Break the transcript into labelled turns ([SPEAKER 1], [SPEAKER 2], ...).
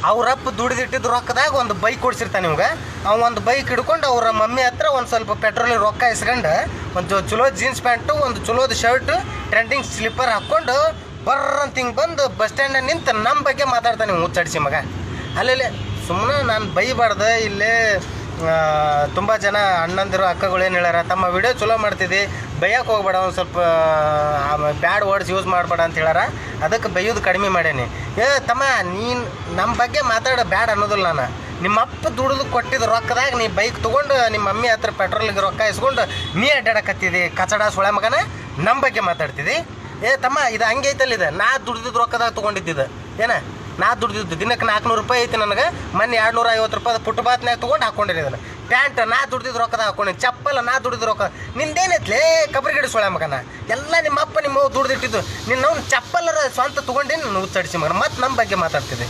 [SPEAKER 1] ಅವ್ರಪ್ಪ ದುಡಿದಿಟ್ಟಿದ್ದು ರೊಕ್ಕದಾಗ ಒಂದು ಬೈಕ್ ಕೊಡ್ಸಿರ್ತಾನೆ ನಿಮ್ಗೆ. ಅವ ಒಂದು ಬೈಕ್ ಹಿಡ್ಕೊಂಡು ಅವ್ರ ಮಮ್ಮಿ ಹತ್ರ ಒಂದು ಸ್ವಲ್ಪ ಪೆಟ್ರೋಲಿಗೆ ರೊಕ್ಕ ಇಸ್ಕೊಂಡು ಒಂದು ಚಲೋ ಜೀನ್ಸ್ ಪ್ಯಾಂಟು, ಒಂದು ಚಲೋದು ಶರ್ಟು, ಟ್ರೆಂಡಿಂಗ್ ಸ್ಲಿಪ್ಪರ್ ಹಾಕ್ಕೊಂಡು ಬರ್ರಂತ ಹಿಂಗೆ ಬಂದು ಬಸ್ ಸ್ಟ್ಯಾಂಡಲ್ಲಿ ನಿಂತು ನಮ್ಮ ಬಗ್ಗೆ ಮಾತಾಡ್ತಾನೆ ಮುಚ್ಚಾಡಿಸಿ ಮಗ. ಅಲ್ಲೇ ಸುಮ್ಮನೆ ನಾನು ಬೈಬಾರ್ದು. ಇಲ್ಲೇ ತುಂಬ ಜನ ಅಣ್ಣಂದಿರು ಅಕ್ಕಗಳು ಏನು ಹೇಳ್ಯಾರ, ತಮ್ಮ ವಿಡಿಯೋ ಚಲೋ ಮಾಡ್ತಿದ್ದಿ, ಬೈಯಕ್ಕೆ ಹೋಗ್ಬೇಡ, ಒಂದು ಸ್ವಲ್ಪ ಬ್ಯಾಡ್ ವರ್ಡ್ಸ್ ಯೂಸ್ ಮಾಡಬೇಡ ಅಂತ ಹೇಳ್ಯಾರ. ಅದಕ್ಕೆ ಬೈಯೋದು ಕಡಿಮೆ ಮಾಡೇನಿ. ತಮ್ಮ ನೀನು ನಮ್ಮ ಬಗ್ಗೆ ಮಾತಾಡೋ ಬ್ಯಾಡ್ ಅನ್ನೋದಿಲ್ಲ. ನಾನು ನಿಮ್ಮಪ್ಪ ದುಡಿದು ಕೊಟ್ಟಿದ್ದು ರೊಕ್ಕದಾಗ ನೀ ಬೈಕ್ ತೊಗೊಂಡು ನಿಮ್ಮ ಮಮ್ಮಿ ಹತ್ರ ಪೆಟ್ರೋಲಿಗೆ ರೊಕ್ಕ ಇಸ್ಕೊಂಡು ನೀ ಅಡ್ಡಾಡಕತ್ತಿದ್ದಿ ಕಚಡ ಸುಳೆ ಮಗನ, ನಮ್ಮ ಬಗ್ಗೆ ಮಾತಾಡ್ತಿದ್ದಿ. ತಮ್ಮ ಇದು ಹಂಗೆ ಐತಲ್ಲ, ಇದು ನಾ ದುಡ್ದಿದ್ದು ರೊಕ್ಕದಾಗ ತೊಗೊಂಡಿದ್ದಿದ್ದು ನಾ ದುಡ್ದಿದ್ದು ದಿನಕ್ಕೆ 400 ರೂಪಾಯಿ ಐತಿ ನನಗೆ. ಮೊನ್ನೆ 250 ರೂಪಾಯಿ ಪುಟ್ಟಬಾತ್ನಾಗ ತೊಗೊಂಡು ಹಾಕ್ಕೊಂಡಿರೋದನ್ನು. ಪ್ಯಾಂಟ್ ನಾ ದುಡ್ದಿದ್ದು ರೊಕ್ಕದಾಗ ಹಾಕ್ಕೊಂಡಿನಿ, ಚಪ್ಪಲ್ಲ ನಾ ದುಡ್ದಿದ್ದು ರೊಕ್ಕ. ನಿಂದೇನೈತ್ಲೇ ಕಬ್ರಿಗಡಿ ಸುಳೆ ಮಗನ, ಎಲ್ಲ ನಿಮ್ಮಪ್ಪ ನಿಮ್ಮ ದುಡ್ದಿಟ್ಟಿದ್ದು. ನಿನ್ನ ಚಪ್ಪಲ್ಲರ ಸ್ವಂತ ತೊಗೊಂಡೇನು ನಾನು ಉಚ್ಚಡಿಸಿ ಮಗನ, ಮತ್ತು ನಮ್ಮ ಬಗ್ಗೆ ಮಾತಾಡ್ತಿದ್ದೆ.